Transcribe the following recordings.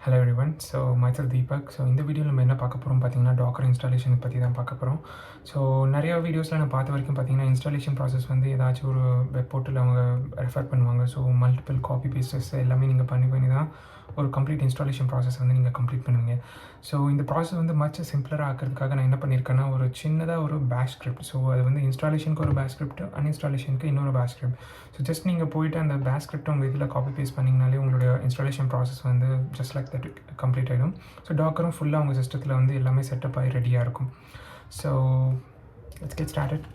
Hello everyone. So myself Deepak. So இந்த வீடியோவில் நம்ம என்ன பார்க்க போகிறோம் பார்த்தீங்கன்னா டாக்கர் இன்ஸ்டாலேஷன் பற்றி தான் பார்க்க போகிறோம். ஸோ நிறையா வீடியோஸில் நான் பார்த்த வரைக்கும் பார்த்தீங்கன்னா இன்ஸ்டாலேஷன் ப்ராசஸ் வந்து ஏதாச்சும் ஒரு வெப் போர்ட்டில் அவங்க ரெஃபர் பண்ணுவாங்க. ஸோ மல்டிபிள் காப்பி பேஸ்டஸ் எல்லாமே நீங்கள் பண்ணி தான் ஒரு கம்ப்ளீட் இன்ஸ்டாலேஷன் ப்ராசஸ் வந்து நீங்கள் கம்ப்ளீட் பண்ணுவீங்க. ஸோ இந்த ப்ராசஸ் வந்து மச் சிம்பிளராக ஆக்கிறதுக்காக நான் என்ன பண்ணியிருக்கேன்னா ஒரு சின்னதாக ஒரு பேஷ் ஸ்கிரிப்ட். ஸோ அது வந்து இன்ஸ்டாலேஷனுக்கு ஒரு பேஷ் ஸ்கிரிப்ட், அன்இன்ஸ்டாலேஷனுக்கு இன்னொரு பேஷ் ஸ்கிரிப்ட். ஸோ ஜஸ்ட் நீங்கள் போய்ட்டு அந்த பேஷ் ஸ்கிரிப்ட் உங்கள் இதில் காப்பி பேஸ்ட் பண்ணிங்கனாலே உங்களுடைய இன்ஸ்டாலேஷன் ப்ராசஸ் வந்து ஜஸ்ட் லைக் தட் கம்ப்ளீட் ஆகிடும். ஸோ டாக்கரும் ஃபுல்லாக உங்கள் சிஸ்டத்தில் வந்து எல்லாமே செட்டப் ஆகி ரெடியாக இருக்கும். So let's get started.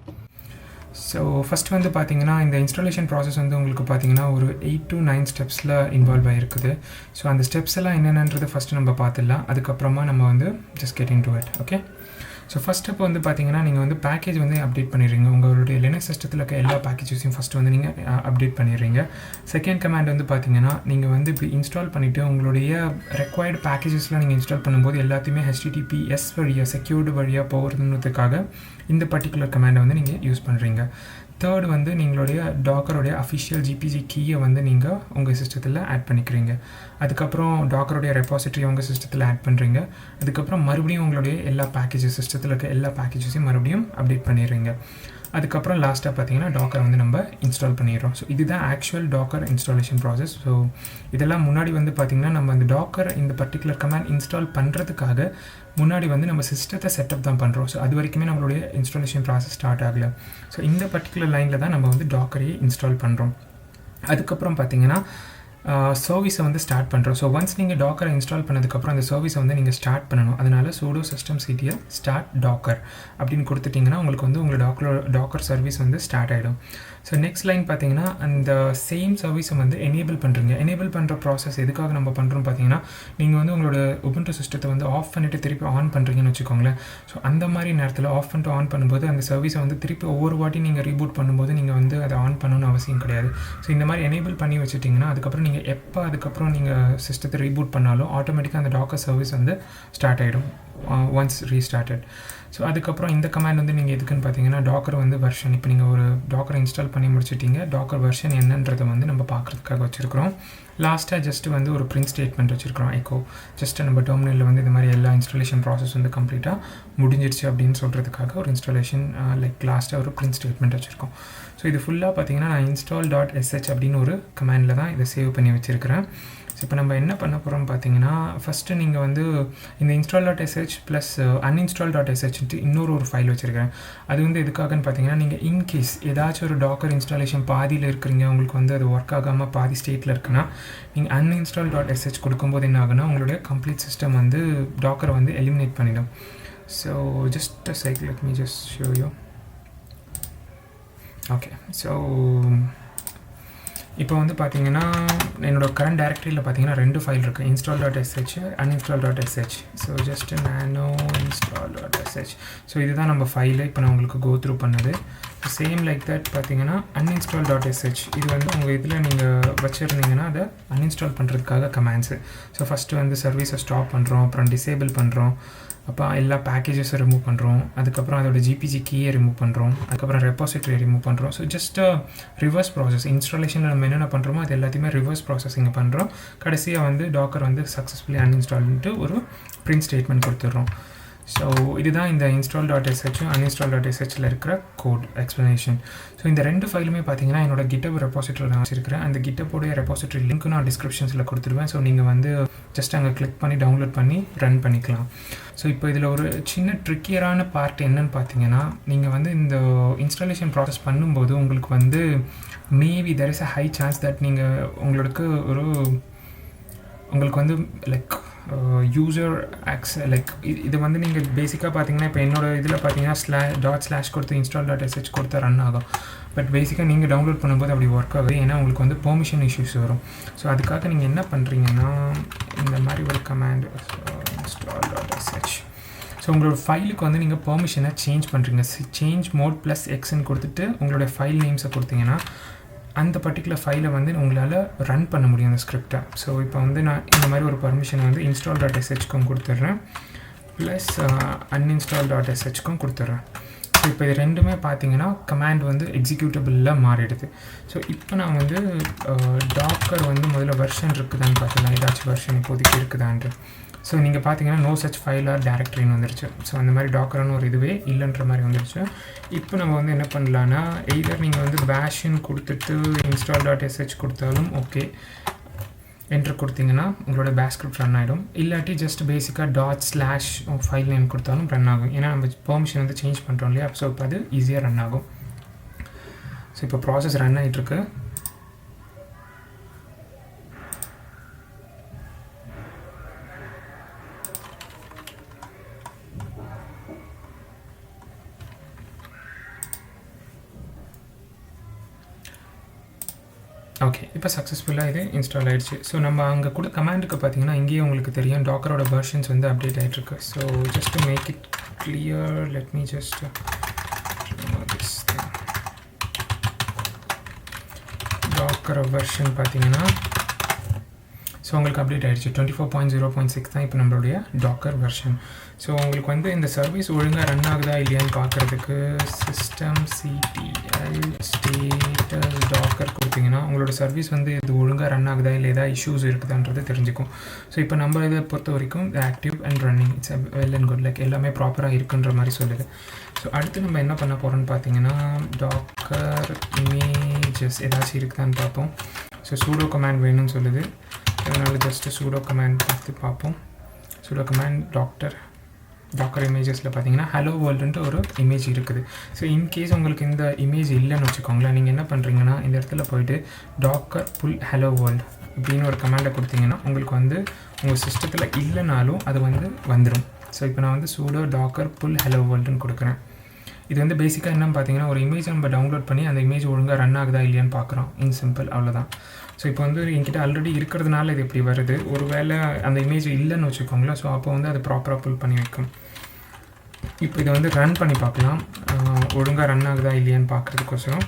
So first வந்து பார்த்தீங்கன்னா இந்த இன்ஸ்டாலேஷன் ப்ராசஸ் வந்து உங்களுக்கு பார்த்தீங்கன்னா ஒரு 8 to 9 ஸ்டெப்ஸில் இன்வால்வ் ஆகிருக்குது. ஸோ அந்த ஸ்டெப்ஸ் எல்லாம் என்னென்னன்றது ஃபஸ்ட்டு நம்ம பார்த்துடலாம். அதுக்கப்புறமா நம்ம வந்து just get in to it. Okay, so first step வந்து பார்த்தீங்கன்னா நீங்கள் வந்து பேக்கேஜ் வந்து அப்டேட் பண்ணிடுறீங்க. உங்களுடைய லினக்ஸ் சிஸ்டத்தில் இருக்க எல்லா பேக்கேஜஸையும் ஃபஸ்ட்டு வந்து நீங்கள் அப்டேட் பண்ணிடுறீங்க. செகண்ட் கமாண்ட் வந்து பார்த்தீங்கன்னா நீங்கள் வந்து இப்படி இன்ஸ்டால் பண்ணிவிட்டு உங்களுடைய ரெக்வயர்டு பேக்கேஜஸ்லாம் நீங்கள் இன்ஸ்டால் பண்ணும்போது எல்லாத்தையுமே HTTPS வழியாக செக்யூர்டு வழியாக போகிறதுன்றதுக்காக இந்த பர்டிகுலர் கமாண்டை வந்து நீங்கள் யூஸ் பண்ணுறீங்க. தேர்ட் வந்து நீங்களுடைய டாக்கருடைய அஃபிஷியல் GPG கீயை வந்து நீங்கள் உங்கள் சிஸ்டத்தில் ஆட் பண்ணிக்கிறீங்க. அதுக்கப்புறம் டாக்கருடைய ரெபாசிட்டரி உங்கள் சிஸ்டத்தில் ஆட் பண்ணுறீங்க. அதுக்கப்புறம் மறுபடியும் உங்களுடைய எல்லா பேக்கேஜஸ் சிஸ்டத்தில் இருக்க எல்லா பேக்கேஜஸையும் மறுபடியும் அப்டேட் பண்ணிடுறீங்க. அதுக்கப்புறம் லாஸ்ட்டாக பார்த்தீங்கன்னா டாக்கரை வந்து நம்ம இன்ஸ்டால் பண்ணிடுறோம். ஸோ இதுதான் actual Docker installation process. So இதெல்லாம் முன்னாடி வந்து பார்த்திங்கன்னா நம்ம அந்த டாக்கர் இந்த பர்டிகுலர் கமாண்ட் இன்ஸ்டால் பண்ணுறதுக்காக முன்னாடி வந்து நம்ம சிஸ்டத்தை செட்டப் தான் பண்ணுறோம். ஸோ அது வரைக்குமே நம்மளுடைய இன்ஸ்டாலேஷன் ப்ராசஸ் ஸ்டார்ட் ஆகலை. ஸோ இந்த பர்டிகுலர் லைனில் தான் நம்ம வந்து டாக்கரையே இன்ஸ்டால் பண்ணுறோம். அதுக்கப்புறம் பார்த்திங்கன்னா சர்வீஸை வந்து ஸ்டார்ட் பண்ணுறோம். ஸோ ஒன்ஸ் நீங்கள் டாக்கரை இன்ஸ்டால் பண்ணதுக்கப்புறம் அந்த சர்வீஸை வந்து நீங்கள் ஸ்டார்ட் பண்ணணும். அதனால் sudo systemctl start docker அப்படின்னு கொடுத்துட்டிங்கன்னா உங்களுக்கு வந்து உங்களோட டாக்கர் சர்வீஸ் வந்து ஸ்டார்ட் ஆகிடும். ஸோ நெக்ஸ்ட் லைன் பார்த்தீங்கன்னா அந்த சேம் சர்வீஸை வந்து எனேபிள் பண்ணுறீங்க. எனேபிள் பண்ணுற ப்ராசஸ் எதுக்காக நம்ம பண்ணுறோம் பார்த்தீங்கன்னா நீங்கள் வந்து உங்களோட Ubuntu சிஸ்டத்தை வந்து ஆஃப் பண்ணிவிட்டு திருப்பி ஆன் பண்ணுறீங்கன்னு வச்சுக்கோங்களேன். ஸோ அந்த மாதிரி நேரத்தில் ஆஃப் பண்ணிட்டு ஆன் பண்ணும்போது அந்த சர்வீஸை வந்து திருப்பி ஒவ்வொரு வாட்டி நீங்கள் ரீபூட் பண்ணும்போது நீங்கள் வந்து அதை ஆன் பண்ணணும்னு அவசியம் கிடையாது. ஸோ இந்த மாதிரி எனேபிள் பண்ணி வச்சுட்டிங்கன்னா அதுக்கப்புறம் நீங்கள் அதுக்கப்புறம் நீங்கள் சிஸ்டத்தை ரீபூட் பண்ணாலும் ஆட்டோமேட்டிக்காக அந்த டாக்கர் சர்வீஸ் வந்து ஸ்டார்ட் ஆகிடும் ஒன்ஸ் ரீஸ்டார்டட். ஸோ அதுக்கப்புறம் இந்த கமாண்ட் வந்து நீங்கள் எதுக்குன்னு பார்த்தீங்கன்னா டாக்கர் வந்து வெர்ஷன், இப்போ நீங்கள் ஒரு டாக்கர் இன்ஸ்டால் பண்ணி முடிச்சிட்டிங்க, டாக்கர் வெர்ஷன் என்னன்றதை வந்து நம்ம பார்க்குறதுக்காக வச்சுருக்கிறோம். லாஸ்ட்டாக ஜஸ்ட்டு வந்து ஒரு பிரிண்ட் ஸ்டேட்மெண்ட் வச்சுருக்கிறோம். எக்கோ ஜஸ்ட்டு நம்ம டெர்மினலில் வந்து இந்த மாதிரி எல்லா இன்ஸ்டாலேஷன் ப்ராசஸ் வந்து கம்ப்ளீட்டாக முடிஞ்சிருச்சு அப்படின்னு சொல்கிறதுக்காக ஒரு இன்ஸ்டாலேஷன் லாஸ்ட்டாக ஒரு பிரிண்ட் ஸ்டேட்மெண்ட் வச்சுருக்கோம். ஸோ இது ஃபுல்லாக பார்த்தீங்கன்னா நான் install.sh அப்படின்னு ஒரு கமாண்டில் தான் இதை சேவ் பண்ணி வச்சுருக்கிறேன். ஸோ இப்போ நம்ம என்ன பண்ண போகிறோம் பார்த்தீங்கன்னா ஃபஸ்ட்டு நீங்கள் வந்து இந்த install.sh ப்ளஸ் uninstall.sh இன்னொரு ஃபைல் வச்சுருக்கேன். அது வந்து எதுக்காகன்னு பார்த்தீங்கன்னா நீங்கள் இன்கேஸ் ஏதாச்சும் ஒரு டாக்கர் இன்ஸ்டாலேஷன் பாதியில் இருக்கிறீங்க, உங்களுக்கு வந்து அது ஒர்க் ஆகாமல் பாதி ஸ்டேட்டில் இருக்குன்னா நீங்கள் uninstall.sh கொடுக்கும்போது என்ன ஆகுனா உங்களுடைய கம்ப்ளீட் சிஸ்டம் வந்து டாக்கரை வந்து எலிமினேட் பண்ணிடும். So just a sec, let me just show you. Okay, so இப்போ வந்து பார்த்தீங்கன்னா என்னோடய கரண்ட் டைரக்டரியில் பார்த்தீங்கன்னா 2 ஃபைல் இருக்குது, install.sh uninstall.sh. So just nano install.sh. So இதுதான் நம்ம ஃபைலு இப்போ நான் உங்களுக்கு கோ த்ரூ பண்ணது. சேம் லைக் தட் பார்த்தீங்கன்னா uninstall.sh இது வந்து உங்கள் இதில் நீங்கள் வச்சுருந்தீங்கன்னா அதை அன்இன்ஸ்டால் பண்ணுறதுக்காக கமாண்ட்ஸு. ஸோ ஃபஸ்ட்டு வந்து சர்வீஸை ஸ்டாப் பண்ணுறோம், அப்புறம் டிசேபிள் பண்ணுறோம், அப்போ எல்லா பேக்கேஜஸை ரிமூவ் பண்ணுறோம், அதுக்கப்புறம் அதோட GPG கீயை ரிமூவ் பண்ணுறோம், அதுக்கப்புறம் ரெபாசிட்டரியை ரிமூவ் பண்ணுறோம். So just reverse process. இன்ஸ்டாலேஷனில் நம்ம என்னென்ன பண்ணுறோமோ அது எல்லாத்தையுமே ரிவர்ஸ் ப்ராசஸிங் பண்ணுறோம். கடைசியாக வந்து டாக்கர் வந்து சக்ஸஸ்ஃபுல்லி அன்இன்ஸ்டால்ட்டு ஒரு பிரிண்ட் ஸ்டேட்மெண்ட் கொடுத்துட்றோம். ஸோ இதுதான் இந்த install.sh uninstall.shல இருக்கிற கோட் எக்ஸ்ப்ளனேஷன். ஸோ இந்த 2 ஃபைலுமே பார்த்தீங்கன்னா என்னோட GitHub ரெபாசிட்டரி நான் வச்சுருக்கிறேன். அந்த GitHub-உடைய ரெபாசிட்டரி லிங்க்கு நான் டிஸ்கிரிப்ஷன்ஸில் கொடுத்துருவேன். ஸோ நீங்கள் வந்து ஜஸ்ட் அங்கே கிளிக் பண்ணி டவுன்லோட் பண்ணி ரன் பண்ணிக்கலாம். ஸோ இப்போ இதில் ஒரு சின்ன ட்ரிக்கியரான பார்ட் என்னன்னு பார்த்தீங்கன்னா நீங்கள் வந்து இந்த இன்ஸ்டாலேஷன் ப்ராசஸ் பண்ணும்போது உங்களுக்கு வந்து maybe there is a high chance that நீங்கள் உங்களுக்கு வந்து லைக் யூசர் இது வந்து நீங்கள் பேசிக்காக பார்த்தீங்கன்னா இப்போ என்னோடய இதில் பார்த்தீங்கன்னா // கொடுத்து install.sh கொடுத்தா ரன் ஆகும். பட் பேசிக்காக நீங்கள் டவுன்லோட் பண்ணும்போது அப்படி ஒர்க் ஆகுது, ஏன்னா உங்களுக்கு வந்து பெர்மிஷன் இஷ்யூஸ் வரும். ஸோ அதுக்காக நீங்கள் என்ன பண்ணுறீங்கன்னா இந்த மாதிரி ஒரு கமாண்ட் install.sh. ஸோ உங்களோட ஃபைலுக்கு வந்து நீங்கள் பெர்மிஷனை சேஞ்ச் பண்ணுறீங்க. சேஞ்ச் மோட் +Xன்னு கொடுத்துட்டு உங்களோட ஃபைல் நேம்ஸை கொடுத்தீங்கன்னா அந்த பர்டிகுலர் ஃபைலை வந்து உங்களால் ரன் பண்ண முடியும் அந்த ஸ்கிரிப்டை. ஸோ இப்போ வந்து நான் இந்த மாதிரி ஒரு பர்மிஷனை வந்து install.shக்கும் கொடுத்துட்றேன், ப்ளஸ் uninstall.shக்கும் கொடுத்துட்றேன். ஸோ இப்போ இது ரெண்டுமே பார்த்தீங்கன்னா கமாண்ட் வந்து எக்ஸிக்யூட்டபிளில் மாறிடுது. ஸோ இப்போ நான் வந்து டாக்கர் வந்து முதல்ல வெர்ஷன் இருக்குதான்னு பார்த்துக்கலாம், ஏதாச்சும் வெர்ஷன் இப்போதைக்கு இருக்குதான்ட்டு. ஸோ நீங்கள் பார்த்தீங்கன்னா நோ சச் ஃபைல் ஆர் டேரக்டரின்னு வந்துருச்சு. ஸோ அந்த மாதிரி டாக்கர்னு ஒரு இதுவே இல்லைன்ற மாதிரி வந்துருச்சு. இப்போ நம்ம வந்து என்ன பண்ணலான்னா, எய்தர் நீங்கள் வந்து பேஷன் கொடுத்துட்டு install.sh கொடுத்தாலும் ஓகே, என்ட்ரு கொடுத்தீங்கன்னா உங்களோட பேஷ் ஸ்கிரிப்ட் ரன் ஆகிடும். இல்லாட்டி ஜஸ்ட் பேசிக்காக ./ஃபைல் நேம் கொடுத்தாலும் ரன் ஆகும். ஏன்னா நம்ம பெர்மிஷன் வந்து சேஞ்ச் பண்ணுறோம் இல்லையா, ஸோ இப்போ அது ஈஸியாக ரன் ஆகும். ஸோ இப்போ ப்ராசஸ் ரன் ஆகிட்டுருக்கு. ஓகே, இப்போ சக்ஸஸ்ஃபுல்லாக இது இன்ஸ்டால் ஆகிடுச்சு. ஸோ நம்ம அங்கே கூட கமாண்டுக்கு பார்த்தீங்கன்னா இங்கேயே உங்களுக்கு தெரியும் டாக்கரோட வெர்ஷன்ஸ் வந்து அப்டேட் ஆகிட்டுருக்கு. So just to make it clear, let me just Docker version பார்த்தீங்கன்னா ஸோ உங்களுக்கு அப்டேட் ஆகிடுச்சு. 24.0.6 தான் இப்போ நம்மளுடைய டாக்கர் வெர்ஷன். ஸோ உங்களுக்கு வந்து இந்த சர்வீஸ் ஒழுங்காக ரன் ஆகுதா இல்லையான்னு பார்க்குறதுக்கு சிஸ்டம் சிடிஎல் ஸ்டேட்டஸ் டாக்கர் கொடுத்தீங்கன்னா உங்களோட சர்வீஸ் வந்து இது ஒழுங்காக ரன் ஆகுதா இல்லை ஏதாவது இஷ்யூஸ் இருக்குதான்றது தெரிஞ்சுக்கும். ஸோ இப்போ நம்ம இதை பொறுத்த வரைக்கும் active and running, it's well and good, like எல்லாமே ப்ராப்பராக இருக்குன்ற மாதிரி சொல்லுது. ஸோ அடுத்து நம்ம என்ன பண்ண போகிறோம்னு பார்த்தீங்கன்னா டாக்கர் இமேஜஸ் ஏதாச்சும் இருக்குதான்னு பார்ப்போம். ஸோ சூடோ கமாண்ட் வேணும்னு சொல்லுது, அதனால் ஜஸ்ட்டு சூடோ கமாண்ட் பார்த்து பார்ப்போம். சூடோ கமாண்ட் டாக்கர் இமேஜஸில் பார்த்தீங்கன்னா ஹலோ வேர்ல்டுன்ட்டு ஒரு இமேஜ் இருக்குது. ஸோ இன்கேஸ் உங்களுக்கு இந்த இமேஜ் இல்லைன்னு வச்சுக்கோங்களேன், நீங்கள் என்ன பண்ணுறீங்கன்னா இந்த இடத்துல போய்ட்டு டாக்கர் புல் ஹலோ வேர்ல்டு அப்படின்னு ஒரு கமாண்டை கொடுத்தீங்கன்னா உங்களுக்கு வந்து உங்கள் சிஸ்டத்தில் இல்லைனாலும் அது வந்து வந்துடும். ஸோ இப்போ நான் வந்து சூடோ டாக்கர் புல் ஹலோ வேர்ல்டுன்னு கொடுக்குறேன். இது வந்து பேசிக்காக என்னன்னு பார்த்தீங்கன்னா ஒரு இமேஜ் நம்ம டவுன்லோட் பண்ணி அந்த இமேஜ் ஒழுங்காக ரன் ஆகுதா இல்லையான்னு பார்க்குறோம். இன் சிம்பிள், அவ்வளோதான். ஸோ இப்போ வந்து என்கிட்ட ஆல்ரெடி இருக்கிறதுனால இது எப்படி வருது, ஒரு வேளை அந்த இமேஜ் இல்லைன்னு வச்சுக்கோங்களேன், ஸோ அப்போ வந்து அது ப்ராப்பராக புல் பண்ணி வைக்கும். இப்போ இதை வந்து ரன் பண்ணி பார்க்கலாம், ஒழுங்காக ரன் ஆகுதா இல்லையான்னு பார்க்குறதுக்கோசரம்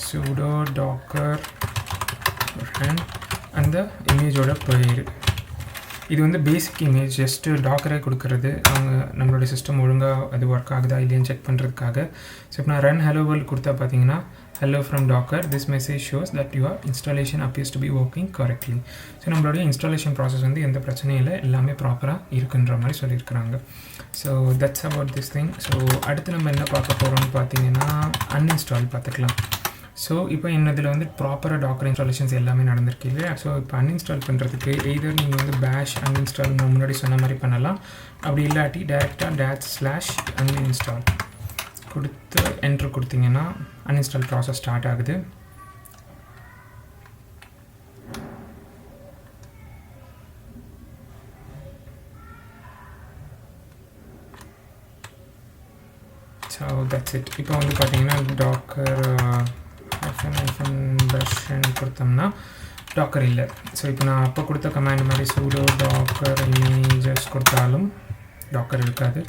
sudo docker run அந்த இமேஜோட பேர். இது வந்து பேசிக் இமேஜ், ஜஸ்ட்டு டாக்கரே கொடுக்குறது, அவங்க நம்மளோட சிஸ்டம் ஒழுங்காக அது ஒர்க் ஆகுதா இல்லையான்னு செக் பண்ணுறதுக்காக. ஸோ இப்போ நான் ரன் ஹலோ வேர்ல்டு கொடுத்தா பார்த்தீங்கன்னா hello from docker, this message shows that your installation appears to be working correctly. So நம்மளுடைய இன்ஸ்டாலேஷன் ப்ராசஸ் வந்து எந்த பிரச்சனையும் இல்லை, எல்லாமே ப்ராப்பராக இருக்குன்ற மாதிரி சொல்லியிருக்கிறாங்க. So that's about this thing. So அடுத்து நம்ம என்ன பார்க்க போகிறோம்னு பார்த்தீங்கன்னா அன்இன்ஸ்டால் பார்த்துக்கலாம். ஸோ இப்போ என்னதில் வந்து ப்ராப்பராக டாக்கர் இன்ஸ்டாலேஷன்ஸ் எல்லாமே நடந்திருக்கு இல்லையா. ஸோ இப்போ அன்இன்ஸ்டால் பண்ணுறதுக்கு எய்தர் நீங்கள் வந்து பேஷ் அன்இன்ஸ்டால் நான் முன்னாடி சொன்ன மாதிரி பண்ணலாம், அப்படி இல்லாட்டி டேரெக்டாக /uninstall கொடுத்து என்ட்ரு கொடுத்தீங்கன்னா அன்இன்ஸ்டால் ப்ராசஸ் ஸ்டார்ட் ஆகுது. So that's it. இப்போ வந்து பார்த்தீங்கன்னா டாக்கர் வெர்ஷன் கொடுத்தோம்னா டாக்கர் இல்லை. ஸோ இப்போ நான் அப்போ கொடுத்த கமாண்ட் மாதிரி sudo docker images கொடுத்தாலும் டாக்கர் இருக்காது.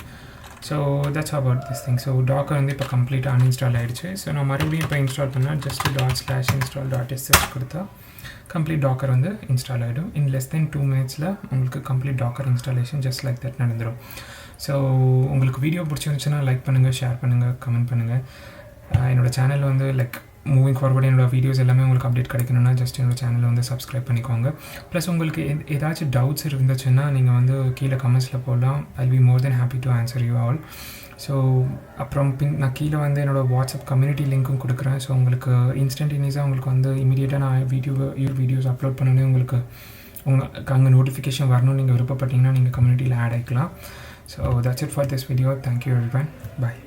So that's about this thing. So Docker வந்து இப்போ கம்ப்ளீட்டாக அன்இன்ஸ்டால் ஆகிடுச்சு. ஸோ நான் மறுபடியும் இப்போ இன்ஸ்டால் பண்ணால் ஜஸ்ட் /install.sh கொடுத்தா கம்ப்ளீட் டாக்கர் வந்து இன்ஸ்டால் ஆகிடும். இன் லெஸ் தென் 2 minutesல உங்களுக்கு complete Docker installation just like that நடந்துடும். ஸோ உங்களுக்கு வீடியோ பிடிச்சிருந்துச்சுன்னா லைக் பண்ணுங்கள், ஷேர் பண்ணுங்கள், கமெண்ட் பண்ணுங்கள். என்னோடய சேனல் வந்து லைக் மூவிங் ஃபார்வர்டு என்னோடய வீடியோஸ் எல்லாமே உங்களுக்கு அப்டேட் கிடைக்கணும்னா ஜஸ்ட் என்னோடய சேனலை வந்து சப்ஸ்கிரைப் பண்ணிக்கோங்க. ப்ளஸ் உங்களுக்கு ஏதாச்சும் டவுட்ஸ் இருந்துச்சுன்னா நீங்கள் வந்து கீழே கமெண்ட்ஸில் போடலாம். I'll be more than happy to answer you all. So அப்புறம் நான் கீழே வந்து என்னோடய வாட்ஸ்அப் கம்யூனிட்டி லிங்க்கும் கொடுக்குறேன். ஸோ உங்களுக்கு இன்ஸ்டன்டேனியஸாக உங்களுக்கு வந்து இமீடியட்டாக நான் வீடியோஸ் அப்லோட் பண்ணணுன்னே உங்களுக்கு அங்கே நோட்டிஃபிகேஷன் வரணும்னு நீங்கள் விருப்பப்பட்டீங்கன்னா நீங்கள் கம்யூனிட்டியில் ஆட் ஆகிக்கலாம். So that's it for this video. Thank you everyone. Bye.